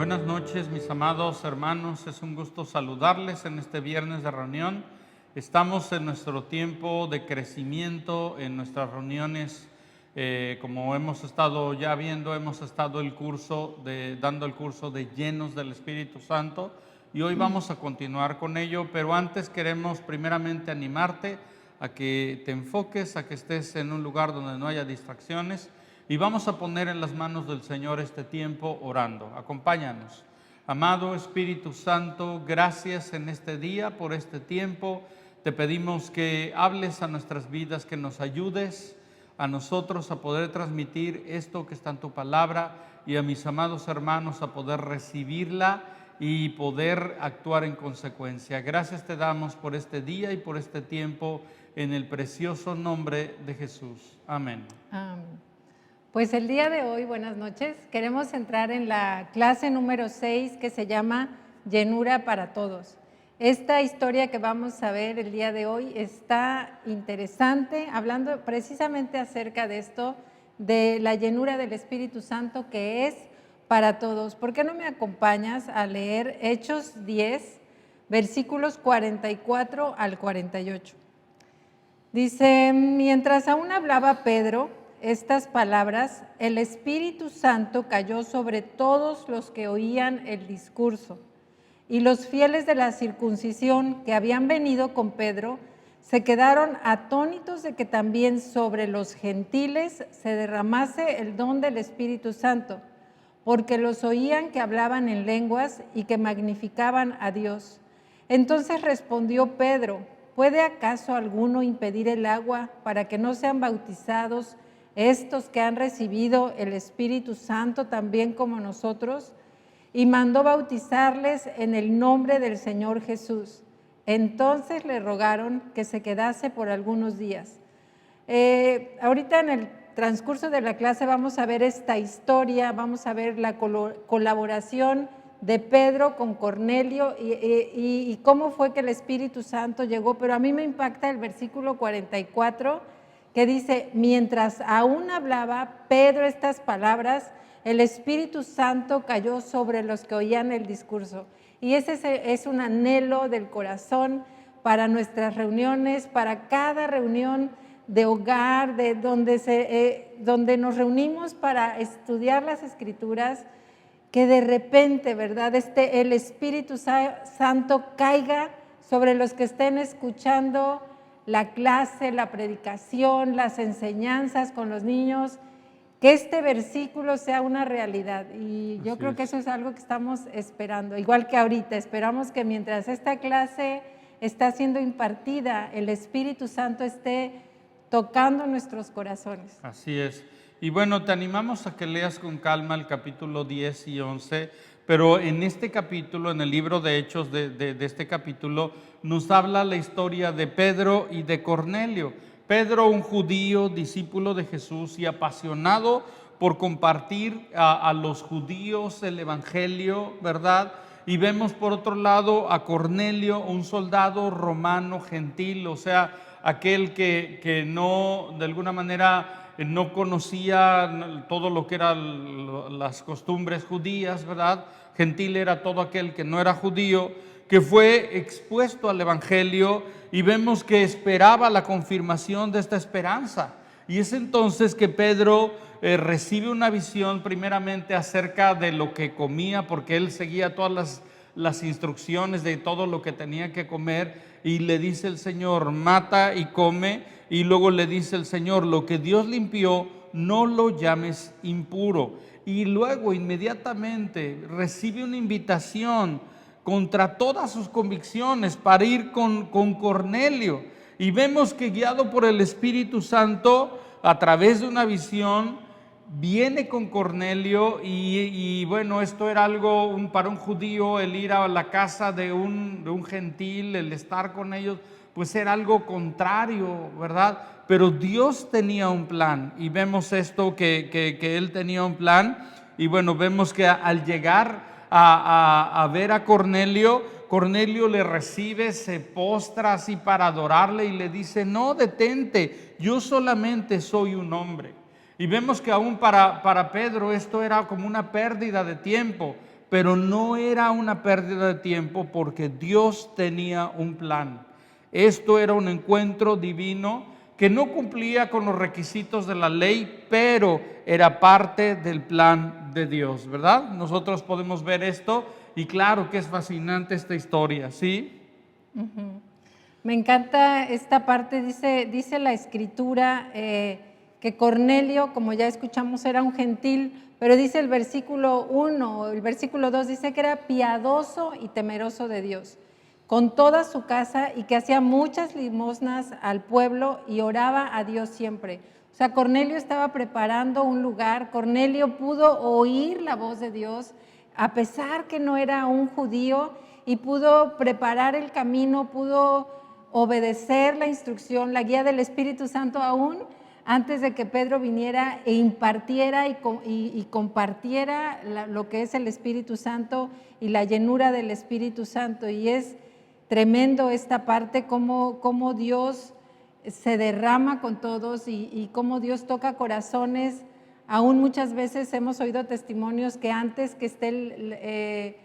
Buenas noches, mis amados hermanos. Es un gusto saludarles en este viernes de reunión. Estamos en nuestro tiempo de crecimiento, en nuestras reuniones. Como hemos estado ya viendo, hemos estado dando el curso de llenos del Espíritu Santo y hoy vamos a continuar con ello, pero antes queremos primeramente animarte a que te enfoques, a que estés en un lugar donde no haya distracciones. Y vamos a poner en las manos del Señor este tiempo orando. Acompáñanos. Amado Espíritu Santo, gracias en este día por este tiempo. Te pedimos que hables a nuestras vidas, que nos ayudes a nosotros a poder transmitir esto que está en tu palabra y a mis amados hermanos a poder recibirla y poder actuar en consecuencia. Gracias te damos por este día y por este tiempo en el precioso nombre de Jesús. Amén. Amén. Pues el día de hoy, buenas noches, queremos entrar en la clase número 6 que se llama Llenura para Todos. Esta historia que vamos a ver el día de hoy está interesante, hablando precisamente acerca de esto, de la llenura del Espíritu Santo que es para todos. ¿Por qué no me acompañas a leer Hechos 10, versículos 44 al 48? Dice, mientras aún hablaba Pedro estas palabras, el Espíritu Santo cayó sobre todos los que oían el discurso. Y los fieles de la circuncisión que habían venido con Pedro se quedaron atónitos de que también sobre los gentiles se derramase el don del Espíritu Santo, porque los oían que hablaban en lenguas y que magnificaban a Dios. Entonces respondió Pedro, ¿puede acaso alguno impedir el agua para que no sean bautizados estos que han recibido el Espíritu Santo también como nosotros? Y mandó bautizarles en el nombre del Señor Jesús. Entonces le rogaron que se quedase por algunos días. Ahorita en el transcurso de la clase vamos a ver esta historia, vamos a ver la colaboración de Pedro con Cornelio y cómo fue que el Espíritu Santo llegó, pero a mí me impacta el versículo 44, que dice, mientras aún hablaba Pedro estas palabras, el Espíritu Santo cayó sobre los que oían el discurso. Y ese es un anhelo del corazón para nuestras reuniones, para cada reunión de hogar, de donde nos reunimos para estudiar las Escrituras, que de repente, ¿verdad?, el Espíritu Santo caiga sobre los que estén escuchando la clase, la predicación, las enseñanzas con los niños, que este versículo sea una realidad. Y yo creo que eso es algo que estamos esperando, igual que ahorita, esperamos que mientras esta clase está siendo impartida, el Espíritu Santo esté tocando nuestros corazones. Así es. Y bueno, te animamos a que leas con calma el capítulo 10 y 11, pero en este capítulo, en el libro de Hechos de este capítulo, nos habla la historia de Pedro y de Cornelio. Pedro, un judío, discípulo de Jesús y apasionado por compartir a los judíos el evangelio, ¿verdad? Y vemos por otro lado a Cornelio, un soldado romano gentil, o sea, aquel que no, de alguna manera, no conocía todo lo que eran las costumbres judías, ¿verdad? Gentil era todo aquel que no era judío, que fue expuesto al evangelio y vemos que esperaba la confirmación de esta esperanza. Y es entonces que Pedro recibe una visión primeramente acerca de lo que comía, porque él seguía todas las instrucciones de todo lo que tenía que comer, y le dice el Señor, mata y come, y luego le dice el Señor, lo que Dios limpió, no lo llames impuro. Y luego inmediatamente recibe una invitación contra todas sus convicciones para ir con Cornelio. Y vemos que guiado por el Espíritu Santo, a través de una visión, viene con Cornelio y bueno, esto era algo para un judío, el ir a la casa de un gentil, el estar con ellos, pues era algo contrario, ¿verdad? Pero Dios tenía un plan y vemos esto que Él tenía un plan. Y bueno, vemos que al llegar a ver a Cornelio, Cornelio le recibe, se postra así para adorarle y le dice, no, detente, yo solamente soy un hombre. Y vemos que aún para Pedro esto era como una pérdida de tiempo, pero no era una pérdida de tiempo porque Dios tenía un plan. Esto era un encuentro divino que no cumplía con los requisitos de la ley, pero era parte del plan de Dios, ¿verdad? Nosotros podemos ver esto y claro que es fascinante esta historia, ¿sí? Me encanta esta parte, dice la escritura que Cornelio, como ya escuchamos, era un gentil, pero dice el versículo 1, el versículo 2, dice que era piadoso y temeroso de Dios, con toda su casa, y que hacía muchas limosnas al pueblo y oraba a Dios siempre. O sea, Cornelio estaba preparando un lugar, Cornelio pudo oír la voz de Dios, a pesar que no era un judío, y pudo preparar el camino, pudo obedecer la instrucción, la guía del Espíritu Santo aún antes de que Pedro viniera e impartiera y compartiera lo que es el Espíritu Santo y la llenura del Espíritu Santo. Y es tremendo esta parte, cómo Dios se derrama con todos y cómo Dios toca corazones. Aún muchas veces hemos oído testimonios que antes que esté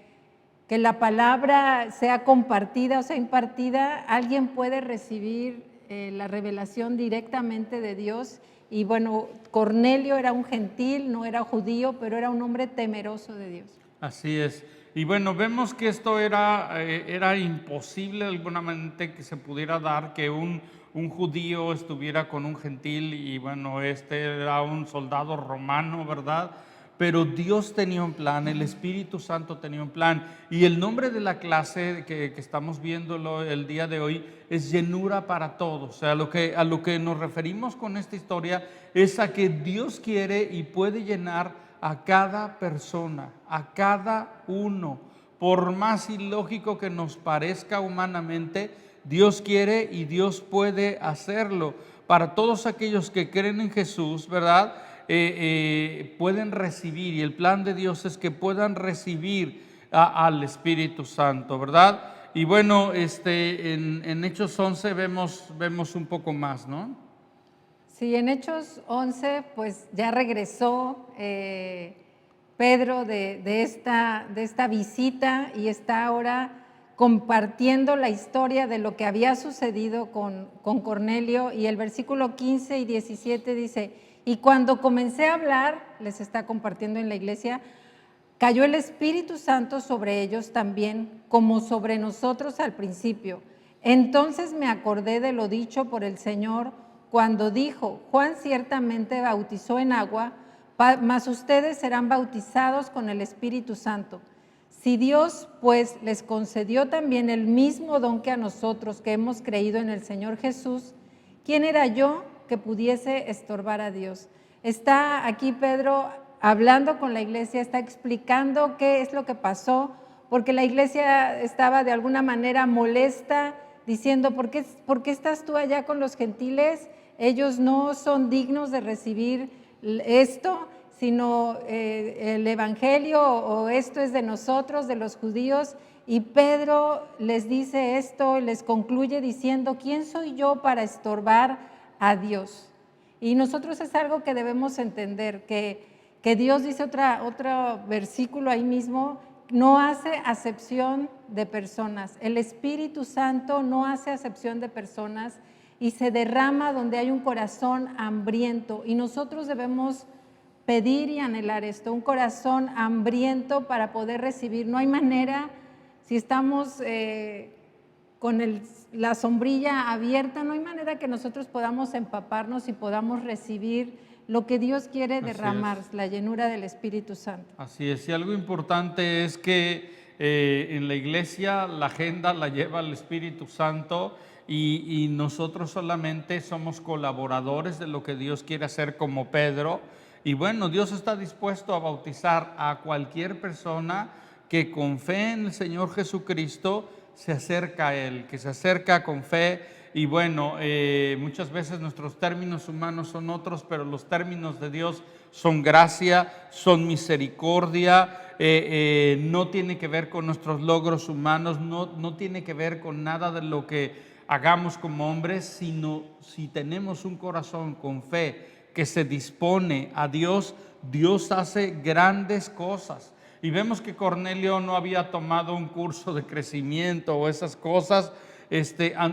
que la palabra sea compartida o sea impartida, alguien puede recibir la revelación directamente de Dios. Y bueno, Cornelio era un gentil, no era judío, pero era un hombre temeroso de Dios. Así es. Y bueno, vemos que esto era imposible de alguna manera que se pudiera dar, que un judío estuviera con un gentil, y bueno, este era un soldado romano, ¿verdad? Pero Dios tenía un plan, el Espíritu Santo tenía un plan. Y el nombre de la clase que estamos viéndolo el día de hoy es llenura para todos. O sea, a lo que nos referimos con esta historia es a que Dios quiere y puede llenar a cada persona, a cada uno. Por más ilógico que nos parezca humanamente, Dios quiere y Dios puede hacerlo. Para todos aquellos que creen en Jesús, ¿verdad? Pueden recibir, y el plan de Dios es que puedan recibir al Espíritu Santo, ¿verdad? Y bueno, en Hechos 11 vemos un poco más, ¿no? Sí, en Hechos 11 pues ya regresó Pedro de esta visita y está ahora compartiendo la historia de lo que había sucedido con Cornelio, y el versículo 15 y 17 dice: y cuando comencé a hablar, les está compartiendo en la iglesia, cayó el Espíritu Santo sobre ellos también, como sobre nosotros al principio. Entonces me acordé de lo dicho por el Señor cuando dijo: Juan ciertamente bautizó en agua, mas ustedes serán bautizados con el Espíritu Santo. Si Dios pues les concedió también el mismo don que a nosotros que hemos creído en el Señor Jesús, ¿quién era yo que pudiese estorbar a Dios? Está aquí Pedro hablando con la iglesia, está explicando qué es lo que pasó, porque la iglesia estaba de alguna manera molesta, diciendo: ¿por qué estás tú allá con los gentiles? Ellos no son dignos de recibir esto, sino el evangelio, o esto es de nosotros, de los judíos. Y Pedro les dice esto, les concluye diciendo: ¿quién soy yo para estorbar a Dios? Y nosotros es algo que debemos entender, que Dios dice otro versículo ahí mismo, no hace acepción de personas. El Espíritu Santo no hace acepción de personas y se derrama donde hay un corazón hambriento, y nosotros debemos pedir y anhelar esto, un corazón hambriento para poder recibir. No hay manera, si estamos con la sombrilla abierta, no hay manera que nosotros podamos empaparnos y podamos recibir lo que Dios quiere derramar, la llenura del Espíritu Santo. Así es, y algo importante es que en la iglesia la agenda la lleva el Espíritu Santo, y nosotros solamente somos colaboradores de lo que Dios quiere hacer, como Pedro. Y bueno, Dios está dispuesto a bautizar a cualquier persona que con fe en el Señor Jesucristo se acerca a Él, que se acerca con fe. Y bueno, muchas veces nuestros términos humanos son otros, pero los términos de Dios son gracia, son misericordia, no tiene que ver con nuestros logros humanos, no tiene que ver con nada de lo que hagamos como hombres, sino si tenemos un corazón con fe que se dispone a Dios, Dios hace grandes cosas. y vemos que Cornelio no había tomado un curso de crecimiento o esas cosas.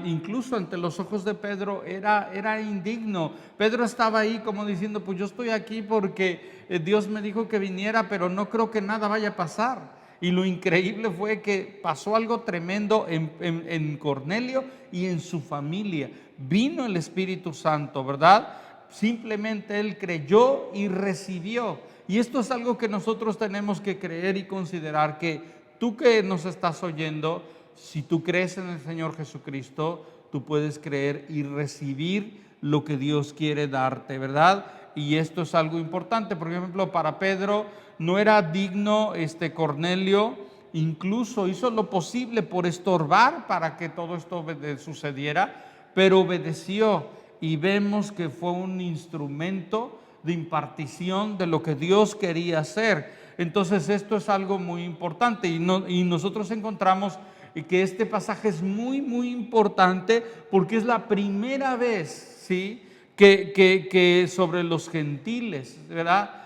Incluso ante los ojos de Pedro era indigno. Pedro estaba ahí como diciendo, pues yo estoy aquí porque Dios me dijo que viniera, pero no creo que nada vaya a pasar. Y lo increíble fue que pasó algo tremendo en Cornelio y en su familia. Vino el Espíritu Santo, ¿verdad? Simplemente él creyó y recibió. Y esto es algo que nosotros tenemos que creer y considerar, que tú que nos estás oyendo, si tú crees en el Señor Jesucristo, tú puedes creer y recibir lo que Dios quiere darte, ¿verdad? Y esto es algo importante. Por ejemplo, para Pedro no era digno Cornelio, incluso hizo lo posible por estorbar para que todo esto sucediera, pero obedeció, y vemos que fue un instrumento de impartición de lo que Dios quería hacer. Entonces esto es algo muy importante, y nosotros encontramos que este pasaje es muy, muy importante porque es la primera vez, ¿sí?, que sobre los gentiles, ¿verdad?,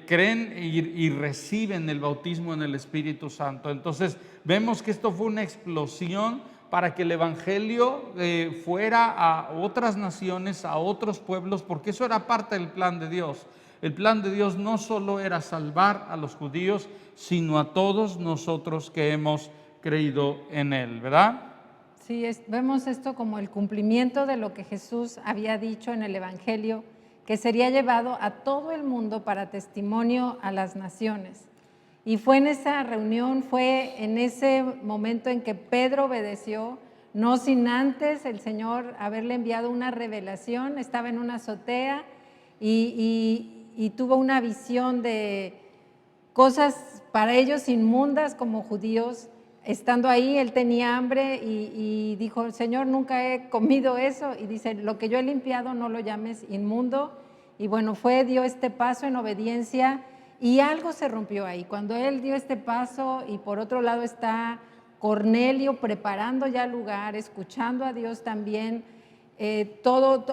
creen y reciben el bautismo en el Espíritu Santo. Entonces vemos que esto fue una explosión para que el Evangelio fuera a otras naciones, a otros pueblos, porque eso era parte del plan de Dios. El plan de Dios no solo era salvar a los judíos, sino a todos nosotros que hemos creído en Él, ¿verdad? Sí, vemos esto como el cumplimiento de lo que Jesús había dicho en el Evangelio, que sería llevado a todo el mundo para testimonio a las naciones. Y fue en esa reunión, fue en ese momento en que Pedro obedeció, no sin antes el Señor haberle enviado una revelación. Estaba en una azotea y tuvo una visión de cosas para ellos inmundas como judíos. Estando ahí, él tenía hambre y dijo, Señor, nunca he comido eso. Y dice, lo que yo he limpiado no lo llames inmundo. Y bueno, dio este paso en obediencia, y algo se rompió ahí. Cuando él dio este paso, y por otro lado está Cornelio preparando ya el lugar, escuchando a Dios también,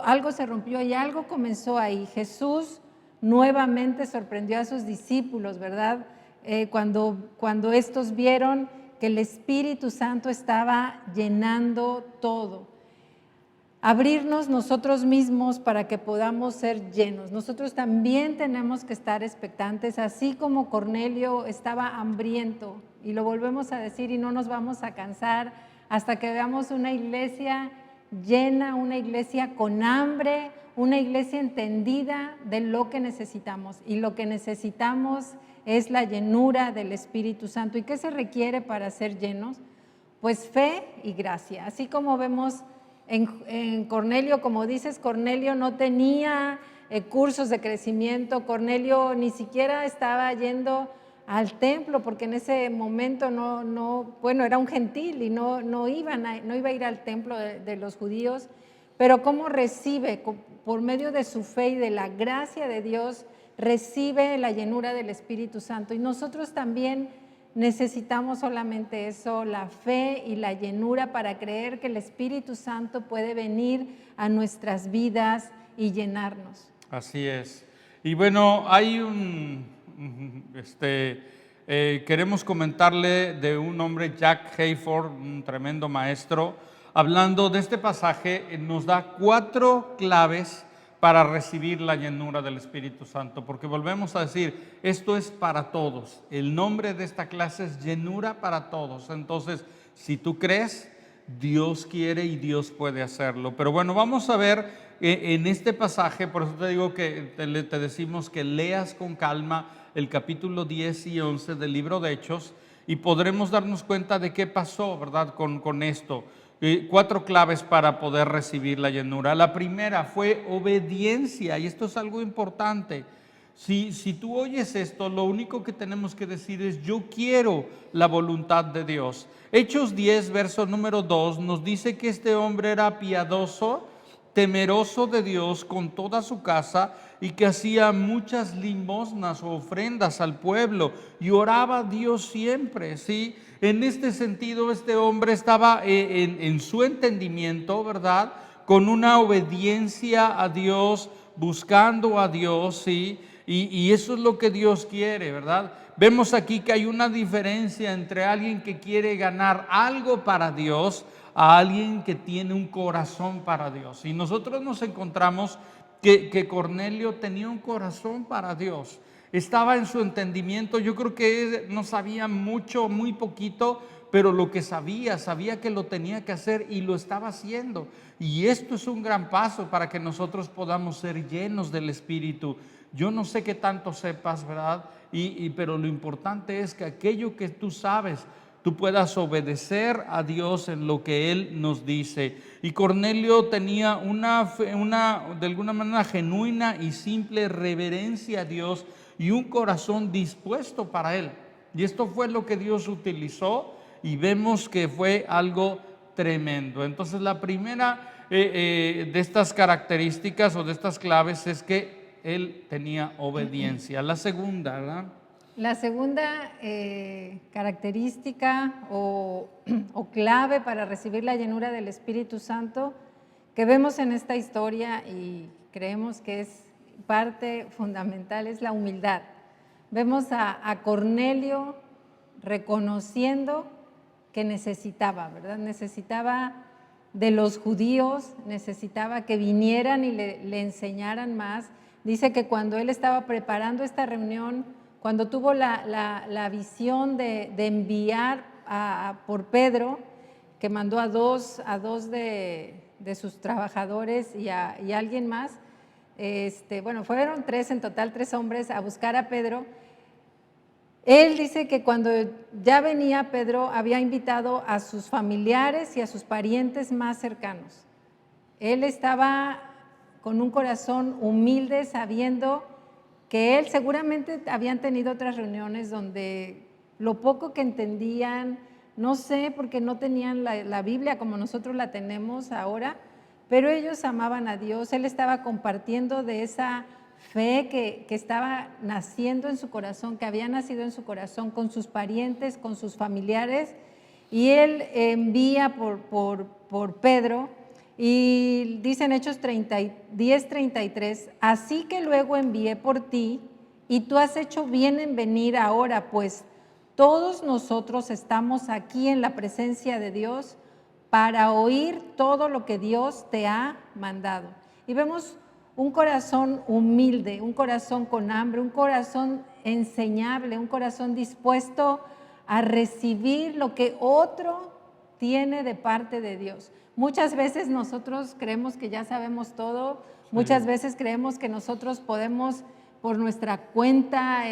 algo se rompió y algo comenzó ahí. Jesús nuevamente sorprendió a sus discípulos, ¿verdad? Cuando estos vieron que el Espíritu Santo estaba llenando todo. Abrirnos nosotros mismos para que podamos ser llenos. Nosotros también tenemos que estar expectantes, así como Cornelio estaba hambriento, y lo volvemos a decir y no nos vamos a cansar hasta que veamos una iglesia llena, una iglesia con hambre, una iglesia entendida de lo que necesitamos. Y lo que necesitamos es la llenura del Espíritu Santo. ¿Y qué se requiere para ser llenos? Pues fe y gracia. Así como vemos en Cornelio, como dices, Cornelio no tenía cursos de crecimiento. Cornelio ni siquiera estaba yendo al templo, porque en ese momento era un gentil y no iba a ir al templo de los judíos. Pero cómo recibe, por medio de su fe y de la gracia de Dios, recibe la llenura del Espíritu Santo. Y nosotros también necesitamos solamente eso, la fe y la llenura, para creer que el Espíritu Santo puede venir a nuestras vidas y llenarnos. Así es. Y bueno, hay queremos comentarle de un hombre, Jack Hayford, un tremendo maestro, hablando de este pasaje. Nos da 4 claves para recibir la llenura del Espíritu Santo, porque volvemos a decir, esto es para todos. El nombre de esta clase es llenura para todos. Entonces, si tú crees, Dios quiere y Dios puede hacerlo. Pero bueno, vamos a ver en este pasaje, por eso te digo que te decimos que leas con calma el capítulo 10 y 11 del libro de Hechos, y podremos darnos cuenta de qué pasó, ¿verdad?, con esto. 4 claves para poder recibir la llenura. La primera fue obediencia, y esto es algo importante. Si tú oyes esto, lo único que tenemos que decir es, yo quiero la voluntad de Dios. Hechos 10, verso número 2, nos dice que este hombre era piadoso, temeroso de Dios con toda su casa, y que hacía muchas limosnas o ofrendas al pueblo y oraba a Dios siempre, ¿sí? En este sentido, este hombre estaba en su entendimiento, ¿verdad?, con una obediencia a Dios, buscando a Dios, ¿sí? Y eso es lo que Dios quiere, ¿verdad? Vemos aquí que hay una diferencia entre alguien que quiere ganar algo para Dios a alguien que tiene un corazón para Dios. Y nosotros nos encontramos que Cornelio tenía un corazón para Dios. Estaba en su entendimiento. Yo creo que él no sabía mucho, muy poquito, pero lo que sabía que lo tenía que hacer y lo estaba haciendo. Y esto es un gran paso para que nosotros podamos ser llenos del Espíritu. Yo no sé qué tanto sepas, ¿verdad? Pero lo importante es que aquello que tú sabes, tú puedas obedecer a Dios en lo que Él nos dice. Y Cornelio tenía una de alguna manera genuina y simple reverencia a Dios y un corazón dispuesto para Él. Y esto fue lo que Dios utilizó y vemos que fue algo tremendo. Entonces la primera de estas características o de estas claves es que él tenía obediencia. La segunda, ¿verdad? La segunda característica o clave para recibir la llenura del Espíritu Santo que vemos en esta historia y creemos que es parte fundamental es la humildad. Vemos a Cornelio reconociendo que necesitaba, ¿verdad? Necesitaba de los judíos, necesitaba que vinieran y le enseñaran más. Dice que cuando él estaba preparando esta reunión, cuando tuvo la visión de enviar por Pedro, que mandó a dos de sus trabajadores y alguien más, bueno, fueron 3 en total, 3 hombres a buscar a Pedro. Él dice que cuando ya venía Pedro había invitado a sus familiares y a sus parientes más cercanos. Él estaba con un corazón humilde, sabiendo que él seguramente habían tenido otras reuniones donde lo poco que entendían, no sé, porque no tenían la Biblia como nosotros la tenemos ahora, pero ellos amaban a Dios. Él estaba compartiendo de esa fe que estaba naciendo en su corazón, que había nacido en su corazón con sus parientes, con sus familiares, y él envía por Pedro. Y dice en Hechos 10:33, así que luego envié por ti y tú has hecho bien en venir ahora, pues todos nosotros estamos aquí en la presencia de Dios para oír todo lo que Dios te ha mandado. Y vemos un corazón humilde, un corazón con hambre, un corazón enseñable, un corazón dispuesto a recibir lo que otro tiene de parte de Dios. Muchas veces nosotros creemos que ya sabemos todo, muchas veces creemos que nosotros podemos por nuestra cuenta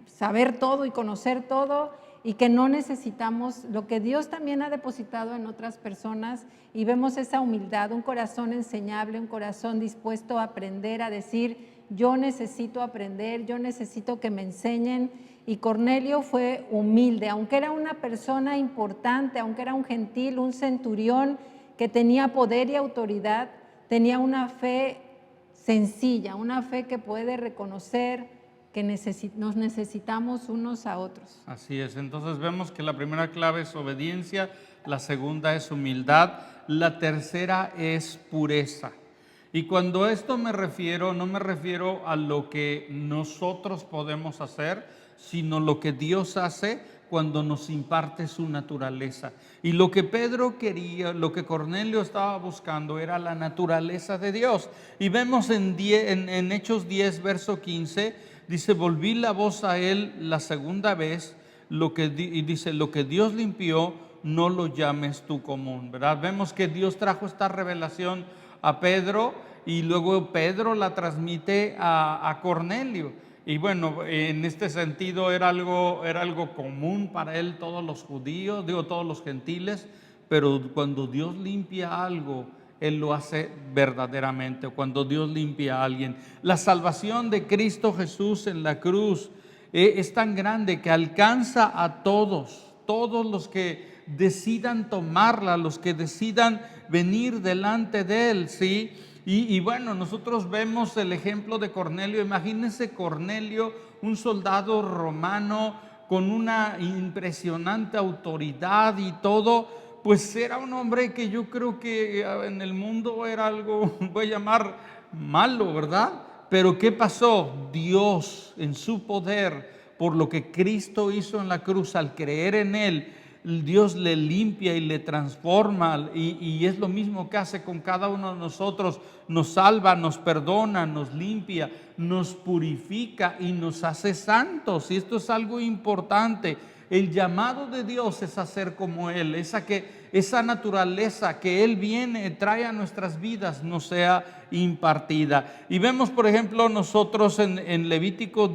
saber todo y conocer todo y que no necesitamos lo que Dios también ha depositado en otras personas, y vemos esa humildad, un corazón enseñable, un corazón dispuesto a aprender, a decir yo necesito aprender, yo necesito que me enseñen. Y Cornelio fue humilde, aunque era una persona importante, aunque era un gentil, un centurión que tenía poder y autoridad, tenía una fe sencilla, una fe que puede reconocer que nos necesitamos unos a otros. Así es, entonces vemos que la primera clave es obediencia, la segunda es humildad, la tercera es pureza. Y cuando a esto me refiero, no me refiero a lo que nosotros podemos hacer, sino lo que Dios hace cuando nos imparte su naturaleza. Y lo que Pedro quería, lo que Cornelio estaba buscando era la naturaleza de Dios. Y vemos en Hechos 10, verso 15, dice, volví la voz a él la segunda vez, y dice, lo que Dios limpió, no lo llames tú común, ¿verdad? Vemos que Dios trajo esta revelación a Pedro y luego Pedro la transmite a Cornelio. Y bueno, en este sentido era algo común para él, todos los judíos, todos los gentiles, pero cuando Dios limpia algo, Él lo hace verdaderamente. Cuando Dios limpia a alguien, la salvación de Cristo Jesús en la cruz es tan grande que alcanza a todos los que decidan tomarla, los que decidan venir delante de Él, ¿sí? Y bueno, nosotros vemos el ejemplo de Cornelio. Imagínense Cornelio, un soldado romano con una impresionante autoridad y todo, pues era un hombre que yo creo que en el mundo era algo, voy a llamar malo, ¿verdad? Pero ¿qué pasó? Dios en su poder, por lo que Cristo hizo en la cruz, al creer en Él, Dios le limpia y le transforma, y es lo mismo que hace con cada uno de nosotros. Nos salva, nos perdona, nos limpia, nos purifica y nos hace santos. Y esto es algo importante. El llamado de Dios es a ser como Él, esa naturaleza que Él viene, trae a nuestras vidas, no sea impartida. Y vemos, por ejemplo, nosotros en Levítico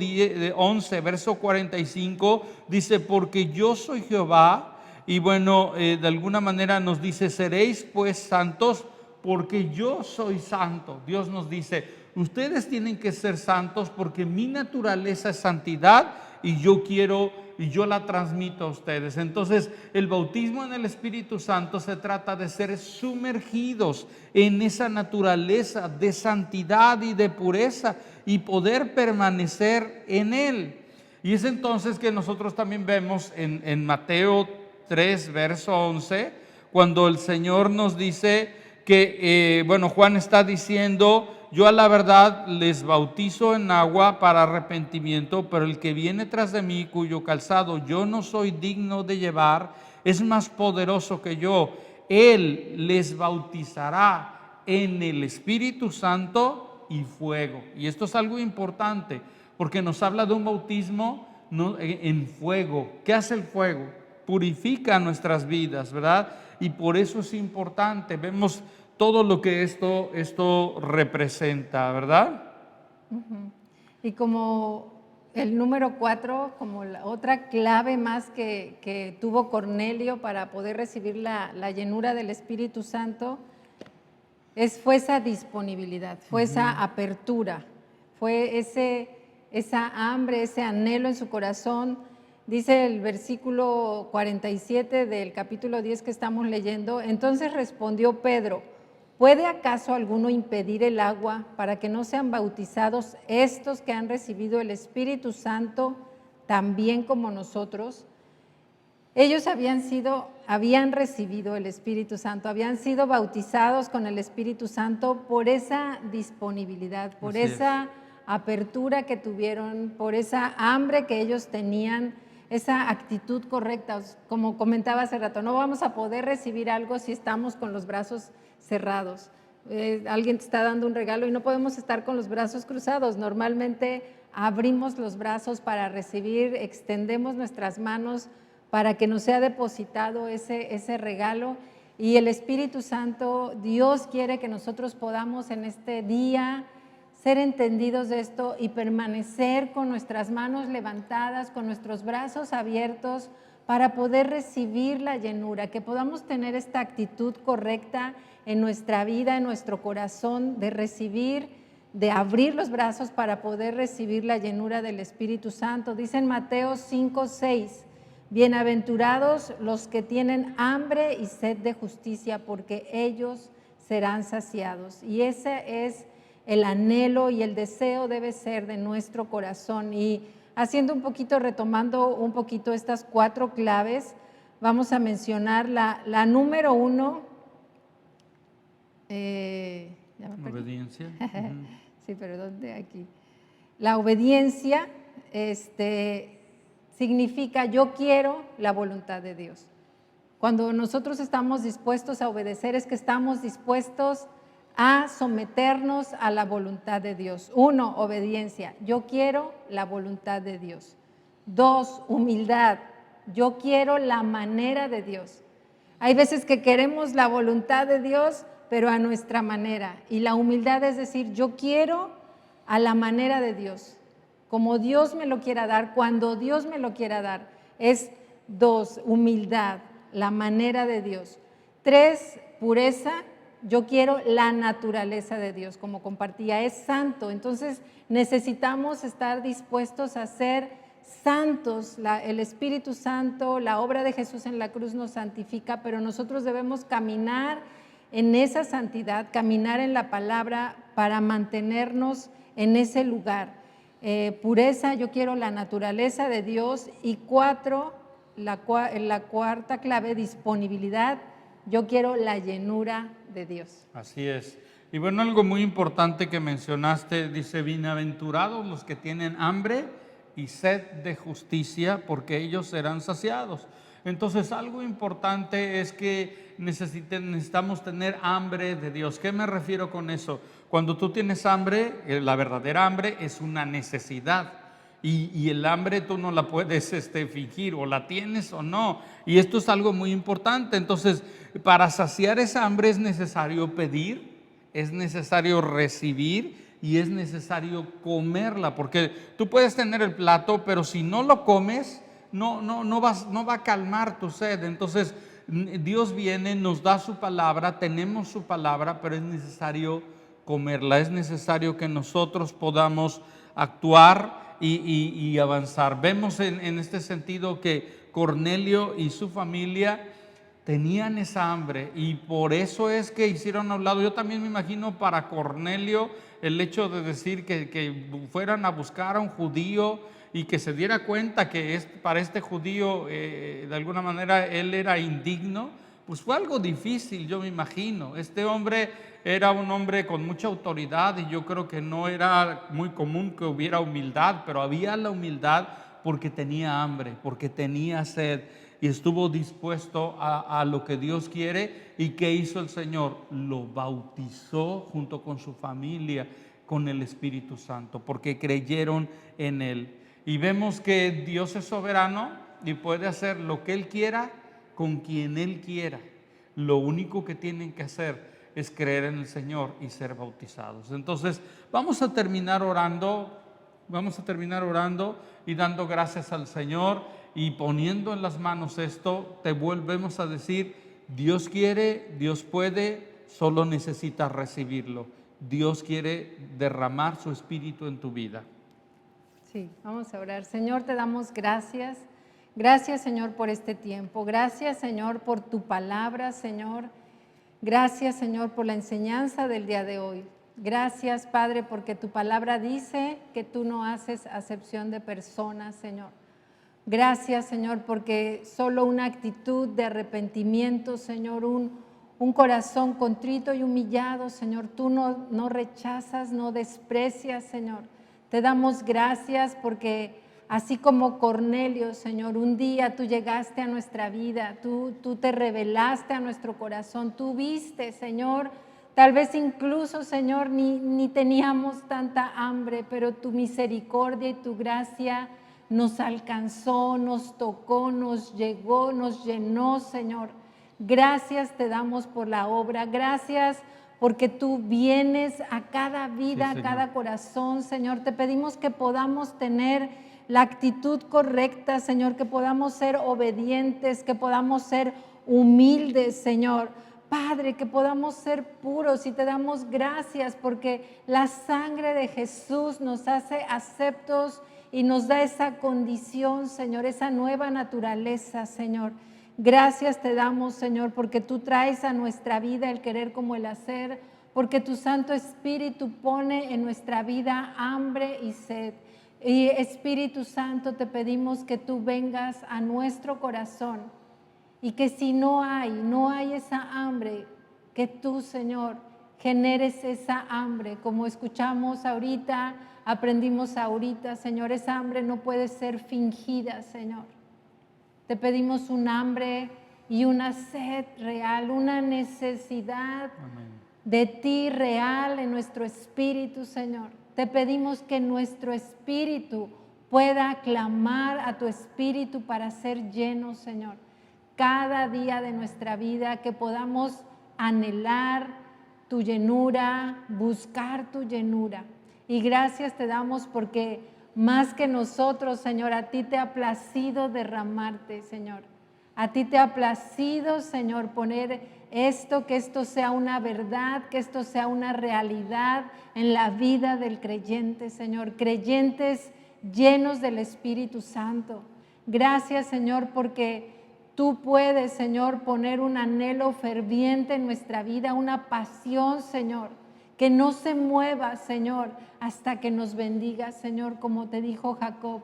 11, verso 45, dice: porque yo soy Jehová. Y bueno, de alguna manera nos dice: seréis pues santos, porque yo soy santo. Dios nos dice: ustedes tienen que ser santos porque mi naturaleza es santidad y yo la transmito a ustedes. Entonces, el bautismo en el Espíritu Santo se trata de ser sumergidos en esa naturaleza de santidad y de pureza y poder permanecer en Él. Y es entonces que nosotros también vemos en Mateo 3, verso 11, cuando el Señor nos dice que, Juan está diciendo: yo a la verdad les bautizo en agua para arrepentimiento, pero el que viene tras de mí, cuyo calzado yo no soy digno de llevar, es más poderoso que yo. Él les bautizará en el Espíritu Santo y fuego. Y esto es algo importante, porque nos habla de un bautismo en fuego. ¿Qué hace el fuego? Purifica nuestras vidas, ¿verdad? Y por eso es importante. Vemos todo lo que esto representa, ¿verdad? Y como el número 4, como la otra clave más que tuvo Cornelio para poder recibir la llenura del Espíritu Santo, fue esa disponibilidad, fue esa apertura, fue esa hambre, ese anhelo en su corazón. Dice el versículo 47 del capítulo 10 que estamos leyendo: entonces respondió Pedro: ¿puede acaso alguno impedir el agua para que no sean bautizados estos que han recibido el Espíritu Santo también como nosotros? Ellos habían recibido el Espíritu Santo, habían sido bautizados con el Espíritu Santo por esa disponibilidad, por esa apertura que tuvieron, por esa hambre que ellos tenían, esa actitud correcta. Como comentaba hace rato, no vamos a poder recibir algo si estamos con los brazos cerrados. Alguien te está dando un regalo y no podemos estar con los brazos cruzados. Normalmente abrimos los brazos para recibir, extendemos nuestras manos para que nos sea depositado ese regalo. Y el Espíritu Santo, Dios quiere que nosotros podamos en este día ser entendidos de esto y permanecer con nuestras manos levantadas, con nuestros brazos abiertos para poder recibir la llenura, que podamos tener esta actitud correcta en nuestra vida, en nuestro corazón, de recibir, de abrir los brazos para poder recibir la llenura del Espíritu Santo. Dice en Mateo 5, 6, bienaventurados los que tienen hambre y sed de justicia, porque ellos serán saciados. Y ese es el anhelo y el deseo debe ser de nuestro corazón. Y haciendo un poquito, retomando un poquito estas 4 claves, vamos a mencionar la número 1. Obediencia. Sí, pero ¿dónde? Aquí. La obediencia significa yo quiero la voluntad de Dios. Cuando nosotros estamos dispuestos a obedecer es que estamos dispuestos a someternos a la voluntad de Dios. 1, obediencia. Yo quiero la voluntad de Dios. 2, humildad. Yo quiero la manera de Dios. Hay veces que queremos la voluntad de Dios, pero a nuestra manera. Y la humildad es decir, yo quiero a la manera de Dios, como Dios me lo quiera dar, cuando Dios me lo quiera dar. Es 2, humildad, la manera de Dios. 3, pureza. Yo quiero la naturaleza de Dios, como compartía, es santo. Entonces necesitamos estar dispuestos a ser santos. El Espíritu Santo, la obra de Jesús en la cruz nos santifica, pero nosotros debemos caminar en esa santidad, caminar en la palabra para mantenernos en ese lugar. Pureza, yo quiero la naturaleza de Dios. Y 4, la cuarta clave, disponibilidad. Yo quiero la llenura de Dios. Así es. Y bueno, algo muy importante que mencionaste, dice, bienaventurados los que tienen hambre y sed de justicia, porque ellos serán saciados. Entonces, algo importante es que necesitamos tener hambre de Dios. ¿Qué me refiero con eso? Cuando tú tienes hambre, la verdadera hambre es una necesidad. Y el hambre tú no la puedes fingir, o la tienes o no. Y esto es algo muy importante. Entonces, para saciar esa hambre es necesario pedir, es necesario recibir y es necesario comerla, porque tú puedes tener el plato, pero si no lo comes, no va a calmar tu sed. Entonces, Dios viene, nos da su palabra, tenemos su palabra, pero es necesario comerla, es necesario que nosotros podamos actuar y avanzar. Vemos en este sentido que Cornelio y su familia tenían esa hambre y por eso es que hicieron a un lado. Yo también me imagino para Cornelio el hecho de decir que fueran a buscar a un judío y que se diera cuenta que para este judío de alguna manera él era indigno, pues fue algo difícil, yo me imagino. Este hombre era un hombre con mucha autoridad y yo creo que no era muy común que hubiera humildad, pero había la humildad porque tenía hambre, porque tenía sed y estuvo dispuesto a lo que Dios quiere. ¿Y qué hizo el Señor? Lo bautizó junto con su familia con el Espíritu Santo, porque creyeron en Él. Y vemos que Dios es soberano y puede hacer lo que Él quiera con quien Él quiera. Lo único que tienen que hacer es creer en el Señor y ser bautizados. Entonces, vamos a terminar orando y dando gracias al Señor y poniendo en las manos esto. Te volvemos a decir, Dios quiere, Dios puede, solo necesitas recibirlo. Dios quiere derramar su Espíritu en tu vida. Sí, vamos a orar. Señor, te damos gracias. Gracias, Señor, por este tiempo. Gracias, Señor, por tu palabra, Señor. Gracias, Señor, por la enseñanza del día de hoy. Gracias, Padre, porque tu palabra dice que tú no haces acepción de personas, Señor. Gracias, Señor, porque solo una actitud de arrepentimiento, Señor, un corazón contrito y humillado, Señor, tú no rechazas, no desprecias, Señor. Te damos gracias porque así como Cornelio, Señor, un día tú llegaste a nuestra vida, tú te revelaste a nuestro corazón, tú viste, Señor, tal vez incluso, Señor, ni teníamos tanta hambre, pero tu misericordia y tu gracia nos alcanzó, nos tocó, nos llegó, nos llenó, Señor. Gracias te damos por la obra, gracias porque tú vienes a cada vida, Sí, a cada corazón, Señor. Te pedimos que podamos tener la actitud correcta, Señor, que podamos ser obedientes, que podamos ser humildes, Señor. Padre, que podamos ser puros y te damos gracias porque la sangre de Jesús nos hace aceptos y nos da esa condición, Señor, esa nueva naturaleza, Señor. Gracias te damos, Señor, porque tú traes a nuestra vida el querer como el hacer, porque tu Santo Espíritu pone en nuestra vida hambre y sed. Y Espíritu Santo, te pedimos que tú vengas a nuestro corazón y que si no hay esa hambre, que tú, Señor, generes esa hambre, como escuchamos ahorita, aprendimos ahorita, Señor, esa hambre no puede ser fingida, Señor. Te pedimos un hambre y una sed real, una necesidad de ti real en nuestro espíritu, Señor. Te pedimos que nuestro espíritu pueda clamar a tu espíritu para ser lleno, Señor. Cada día de nuestra vida que podamos anhelar tu llenura, buscar tu llenura. Y gracias te damos porque más que nosotros, Señor, a ti te ha placido derramarte, Señor. A ti te ha placido, Señor, poner que esto sea una verdad, que esto sea una realidad en la vida del creyente, Señor. Creyentes llenos del Espíritu Santo. Gracias, Señor, porque tú puedes, Señor, poner un anhelo ferviente en nuestra vida, una pasión, Señor, que no se mueva, Señor, hasta que nos bendiga, Señor, como te dijo Jacob.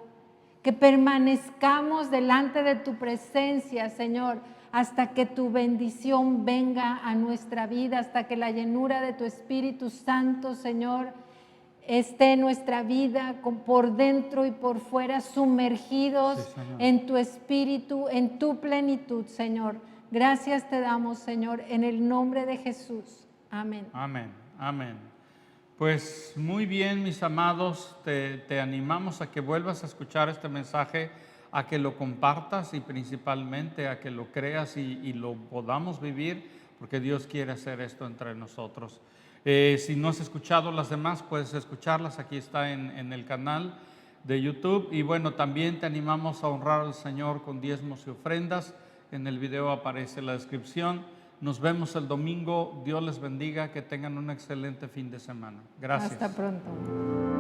Que permanezcamos delante de tu presencia, Señor, hasta que tu bendición venga a nuestra vida, hasta que la llenura de tu Espíritu Santo, Señor, esté en nuestra vida por dentro y por fuera, sumergidos Sí, Señor. en tu Espíritu, en tu plenitud, Señor. Gracias te damos, Señor, en el nombre de Jesús. Amén. Amén, amén. Pues muy bien, mis amados, te animamos a que vuelvas a escuchar este mensaje, a que lo compartas y principalmente a que lo creas y lo podamos vivir, porque Dios quiere hacer esto entre nosotros. Si no has escuchado las demás, puedes escucharlas, aquí está en el canal de YouTube. Y bueno, también te animamos a honrar al Señor con diezmos y ofrendas. En el video aparece la descripción. Nos vemos el domingo. Dios les bendiga. Que tengan un excelente fin de semana. Gracias. Hasta pronto.